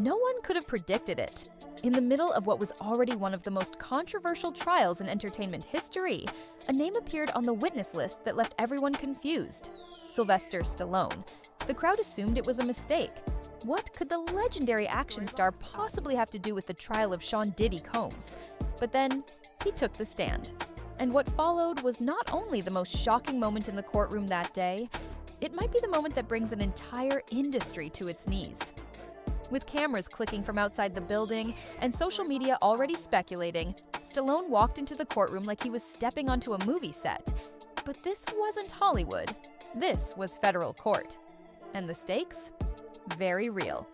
No one could have predicted it. In the middle of what was already one of the most controversial trials in entertainment history, a name appeared on the witness list that left everyone confused: Sylvester Stallone. The crowd assumed it was a mistake. What could the legendary action star possibly have to do with the trial of Sean "Diddy" Combs? But then, he took the stand. And what followed was not only the most shocking moment in the courtroom that day, it might be the moment that brings an entire industry to its knees. With cameras clicking from outside the building and social media already speculating, Stallone walked into the courtroom like he was stepping onto a movie set. But this wasn't Hollywood. This was federal court. And the stakes? Very real.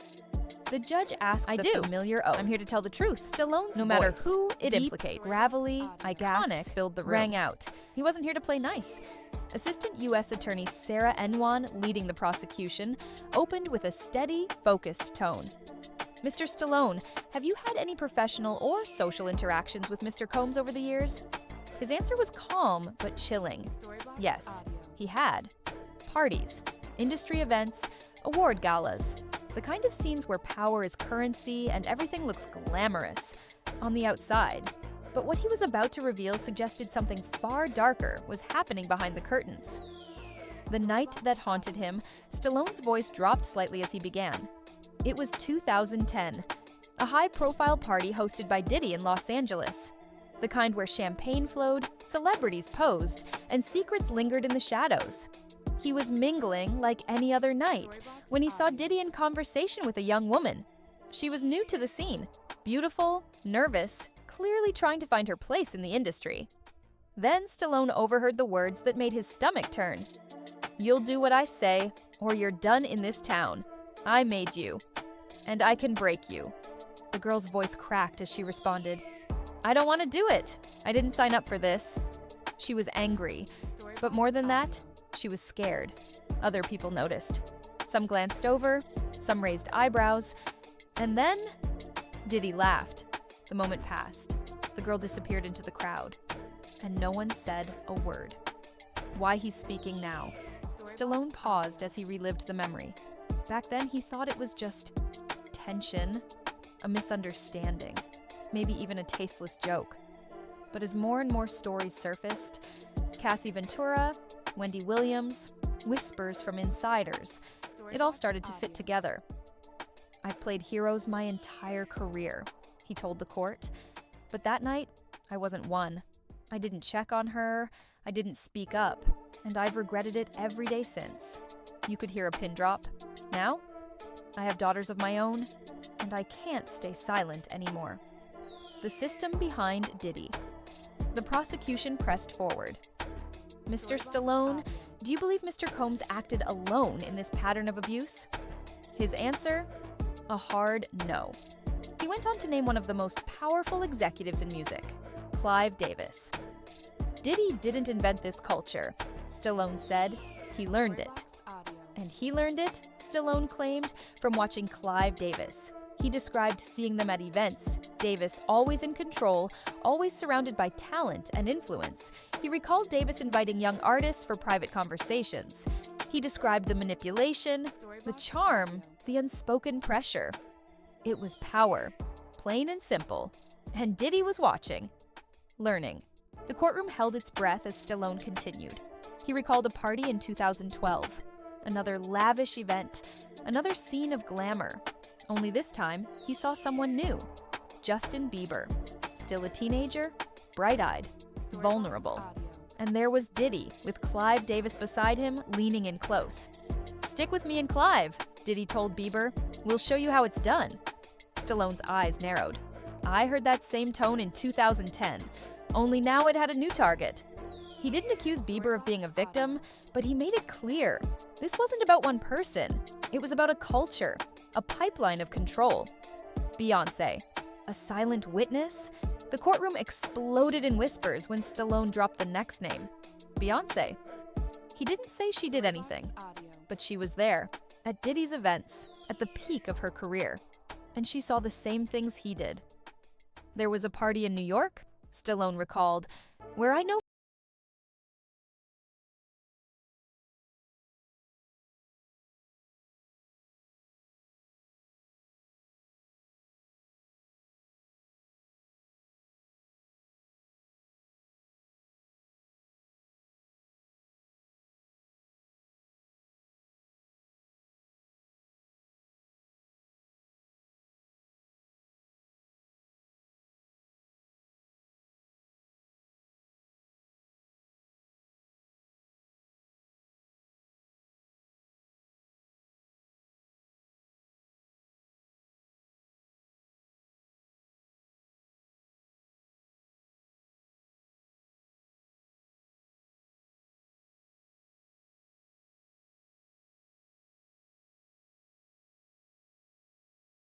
The judge asked the familiar oath. I'm here to tell the truth. Stallone's no matter voice, who it deep, implicates, gravelly, iconic, filled the room. rang out. He wasn't here to play nice. Assistant U.S. Attorney Sarah Enuan, leading the prosecution, opened with a steady, focused tone. Mr. Stallone, have you had any professional or social interactions with Mr. Combs over the years? His answer was calm but chilling. Yes, he had. Parties, industry events, award galas. The kind of scenes where power is currency and everything looks glamorous on the outside. But what he was about to reveal suggested something far darker was happening behind the curtains. The night that haunted him, Stallone's voice dropped slightly as he began. It was 2010, a high-profile party hosted by Diddy in Los Angeles. The kind where champagne flowed, celebrities posed, and secrets lingered in the shadows. He was mingling like any other night when he saw Diddy in conversation with a young woman. She was new to the scene, beautiful, nervous, clearly trying to find her place in the industry. Then Stallone overheard the words that made his stomach turn. "You'll do what I say, or you're done in this town. I made you, and I can break you." The girl's voice cracked as she responded, "I don't want to do it. I didn't sign up for this." She was angry, but more than that, she was scared. Other people noticed. Some glanced over, some raised eyebrows, and then Diddy laughed. The moment passed. The girl disappeared into the crowd, and no one said a word. Why he's speaking now? Stallone paused as he relived the memory. Back then, he thought it was just tension, a misunderstanding, maybe even a tasteless joke. But as more and more stories surfaced, Cassie Ventura, Wendy Williams, whispers from insiders, it all started to fit together. "I've played heroes my entire career," he told the court. "But that night, I wasn't one. I didn't check on her, I didn't speak up, and I've regretted it every day since." You could hear a pin drop. Now, I have daughters of my own, and I can't stay silent anymore. The system behind Diddy. The prosecution pressed forward. "Mr. Stallone, do you believe Mr. Combs acted alone in this pattern of abuse?" His answer? A hard no. He went on to name one of the most powerful executives in music, Clive Davis. "Diddy didn't invent this culture," Stallone said. "He learned it." And he learned it, Stallone claimed, from watching Clive Davis. He described seeing them at events, Davis always in control, always surrounded by talent and influence. He recalled Davis inviting young artists for private conversations. He described the manipulation, the charm, the unspoken pressure. It was power, plain and simple. And Diddy was watching, learning. The courtroom held its breath as Stallone continued. He recalled a party in 2012. Another lavish event, another scene of glamour. Only this time, he saw someone new. Justin Bieber. Still a teenager, bright-eyed, vulnerable. And there was Diddy, with Clive Davis beside him, leaning in close. "Stick with me and Clive," Diddy told Bieber. "We'll show you how it's done." Stallone's eyes narrowed. "I heard that same tone in 2010, only now it had a new target." He didn't accuse Bieber of being a victim, but he made it clear. This wasn't about one person. It was about a culture, a pipeline of control. Beyoncé, a silent witness? The courtroom exploded in whispers when Stallone dropped the next name, Beyoncé. He didn't say she did anything, but she was there, at Diddy's events, at the peak of her career. And she saw the same things he did. "There was a party in New York," Stallone recalled, "where I know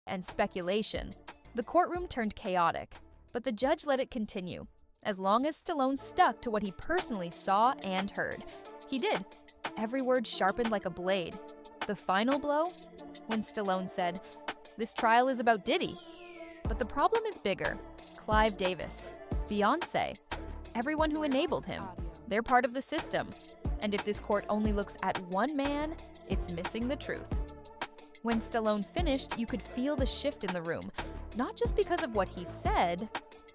and speculation. The courtroom turned chaotic, but the judge let it continue, as long as Stallone stuck to what he personally saw and heard. He did. Every word sharpened like a blade. The final blow? When Stallone said, "This trial is about Diddy." But the problem is bigger. Clive Davis, Beyoncé, everyone who enabled him. They're part of the system. And if this court only looks at one man, it's missing the truth. When Stallone finished, you could feel the shift in the room, not just because of what he said,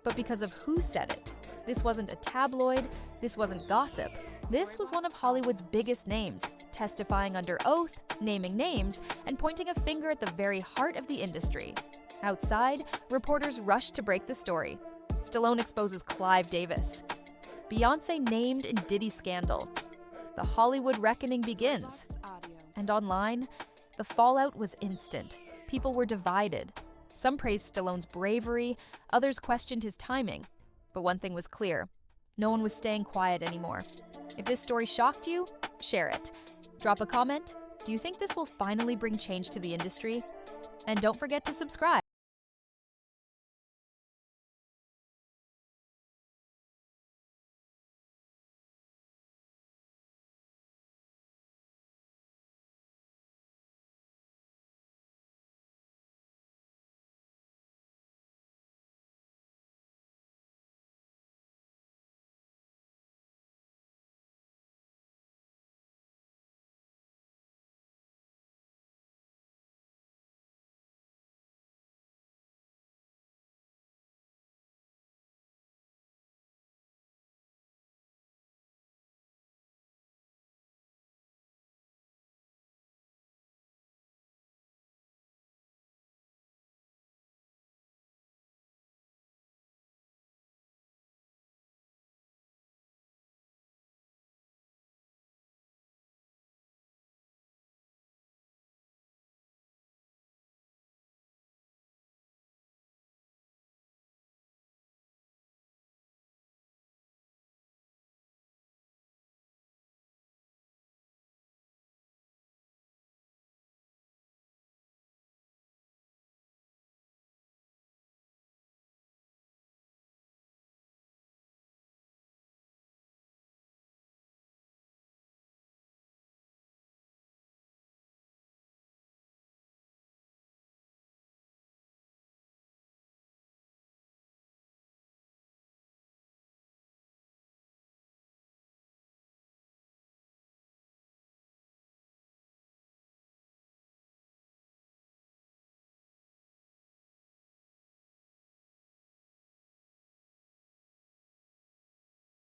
but because of who said it. This wasn't a tabloid, this wasn't gossip. This was one of Hollywood's biggest names, testifying under oath, naming names, and pointing a finger at the very heart of the industry. Outside, reporters rushed to break the story. Stallone exposes Clive Davis. Beyoncé named in Diddy scandal. The Hollywood reckoning begins. And online, the fallout was instant. People were divided. Some praised Stallone's bravery, others questioned his timing. But one thing was clear. No one was staying quiet anymore. If this story shocked you, share it. Drop a comment. Do you think this will finally bring change to the industry? And don't forget to subscribe.